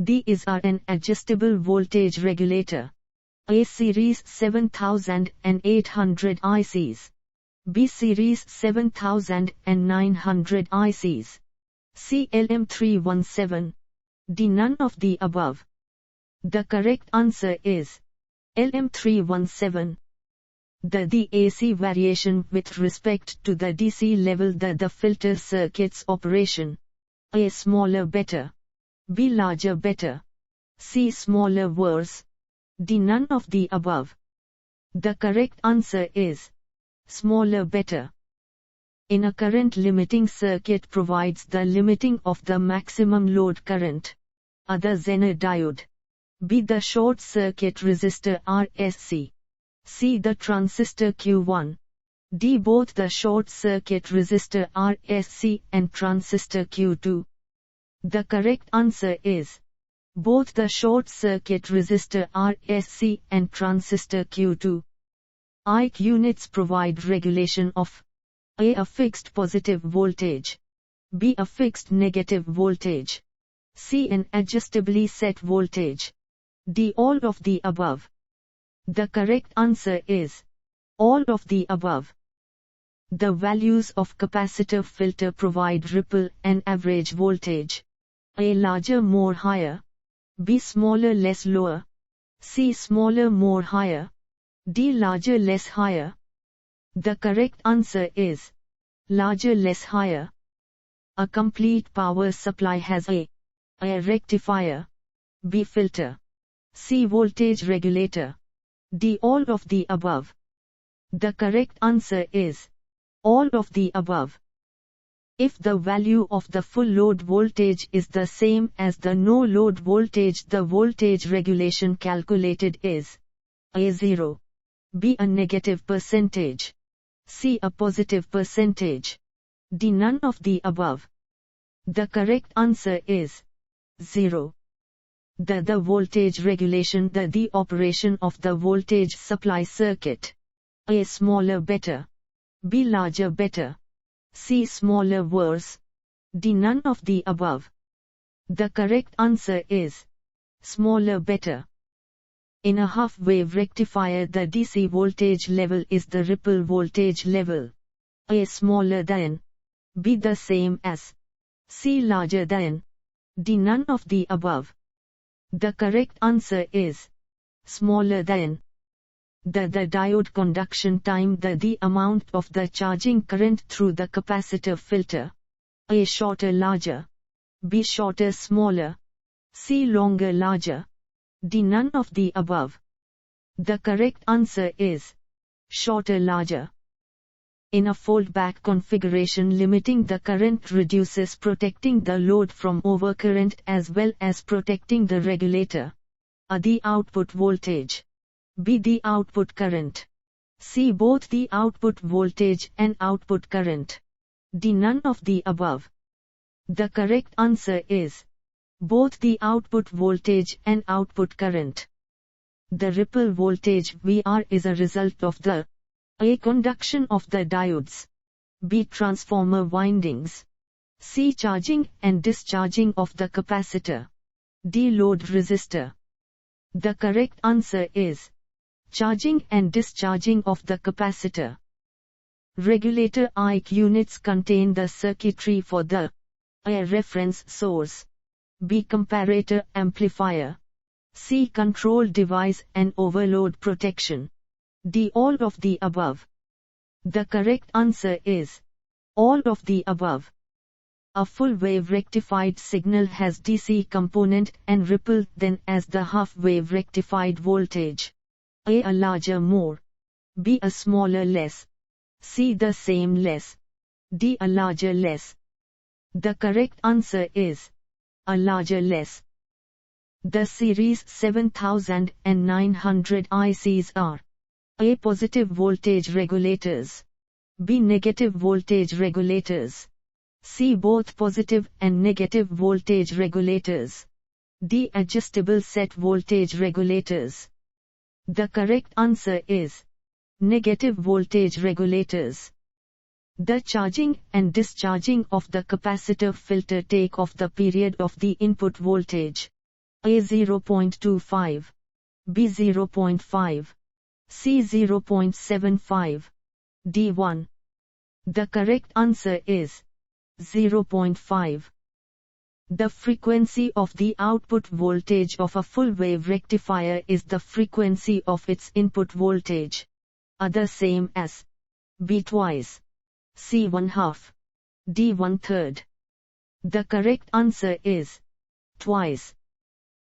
These are an adjustable voltage regulator. A series 7800 ICs. B series 7900 ICs. C LM317. D none of the above. The correct answer is LM317. The AC variation with respect to the DC level the filter circuit's operation. A smaller better. B larger better. C smaller worse. D none of the above. The correct answer is smaller better. In a current limiting circuit provides the limiting of the maximum load current. A the Zener diode. B the short circuit resistor RSC. C the transistor Q1. D both the short circuit resistor RSC and transistor Q2. The correct answer is both the short circuit resistor RSC and transistor Q2. IC units provide regulation of A fixed positive voltage, B a fixed negative voltage, C an adjustably set voltage, D all of the above. The correct answer is all of the above. The values of capacitor filter provide ripple and average voltage. A larger more higher, B smaller less lower, C smaller more higher, D larger less higher. The correct answer is larger less higher. A complete power supply has A rectifier, B filter, C voltage regulator, D all of the above. The correct answer is all of the above. If the value of the full load voltage is the same as the no load voltage, the voltage regulation calculated is A 0, B a negative percentage, C a positive percentage, D none of the above. The correct answer is 0. The voltage regulation the operation of the voltage supply circuit. A smaller better, B larger better, C smaller worse, D none of the above. The correct answer is smaller better. In a half-wave rectifier the DC voltage level is the ripple voltage level. A smaller than, B the same as, C larger than, D none of the above. The correct answer is smaller than. The diode conduction time the amount of the charging current through the capacitor filter. A shorter larger, B shorter smaller, C longer larger, D none of the above. The correct answer is shorter larger. In a foldback configuration limiting the current reduces protecting the load from overcurrent as well as protecting the regulator. A the output voltage, B the output current, C both the output voltage and output current, D none of the above. The correct answer is both the output voltage and output current. The ripple voltage VR is a result of the A conduction of the diodes, B transformer windings, C charging and discharging of the capacitor, D load resistor. The correct answer is charging and discharging of the capacitor. Regulator IC units contain the circuitry for the A reference source, B comparator amplifier, C control device and overload protection, D all of the above. The correct answer is all of the above. A full wave rectified signal has DC component and ripple then as the half wave rectified voltage. A larger more, B a smaller less, C the same less, D a larger less. The correct answer is a larger less. The series 7900 ICs are A positive voltage regulators, B negative voltage regulators, C both positive and negative voltage regulators, D adjustable set voltage regulators. The correct answer is negative voltage regulators. The charging and discharging of the capacitor filter take off the period of the input voltage. A 0.25, B 0.5, C 0.75, D 1. The correct answer is 0.5. The frequency of the output voltage of a full wave rectifier is the frequency of its input voltage. Other same as B twice, C 1/2, D 1/3. The correct answer is twice.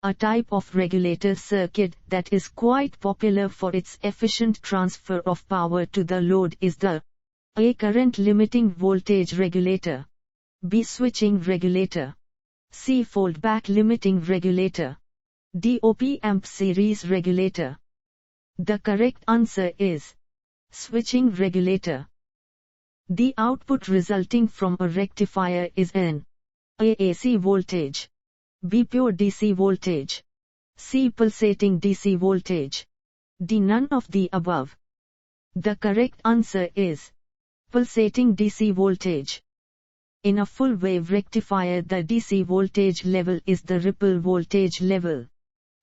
A type of regulator circuit that is quite popular for its efficient transfer of power to the load is the A current limiting voltage regulator, B switching regulator, C foldback limiting regulator, D op-amp series regulator. The correct answer is switching regulator. The output resulting from a rectifier is an A AC voltage, B pure DC voltage, C pulsating DC voltage, D none of the above. The correct answer is pulsating DC voltage. In a full wave rectifier, the DC voltage level is the ripple voltage level.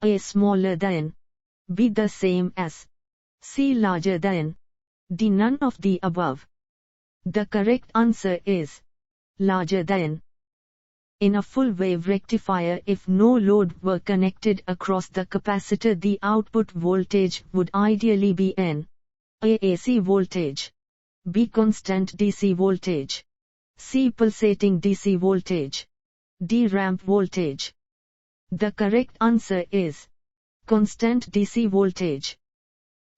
A smaller than, B the same as, C larger than, D none of the above. The correct answer is larger than. In a full wave rectifier, if no load were connected across the capacitor, the output voltage would ideally be an A AC voltage, B constant DC voltage, C pulsating DC voltage, D ramp voltage. The correct answer is constant DC voltage.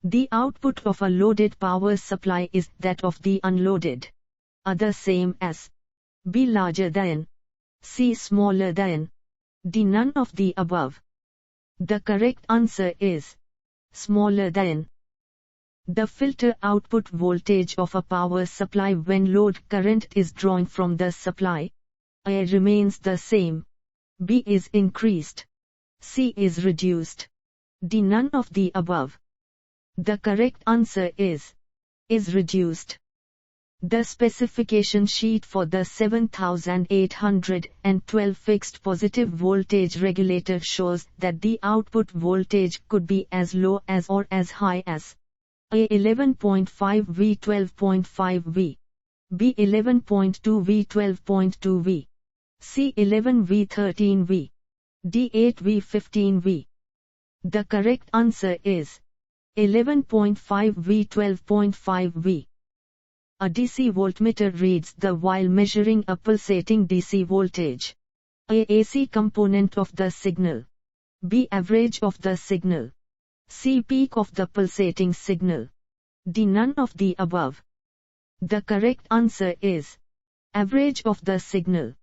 The output of a loaded power supply is that of the unloaded. Other same as B larger than, C smaller than, D none of the above. The correct answer is smaller than. The filter output voltage of a power supply when load current is drawn from the supply, A remains the same, B is increased, C is reduced, D none of the above. The correct answer is reduced. The specification sheet for the 7812 fixed positive voltage regulator shows that the output voltage could be as low as or as high as A 11.5 V 12.5 V, B 11.2 V 12.2 V, C 11 V 13 V, D 8 V 15 V. The correct answer is 11.5 V 12.5 V. A DC voltmeter reads the while measuring a pulsating DC voltage. A AC component of the signal, B average of the signal, C peak of the pulsating signal, D none of the above. The correct answer is average of the signal.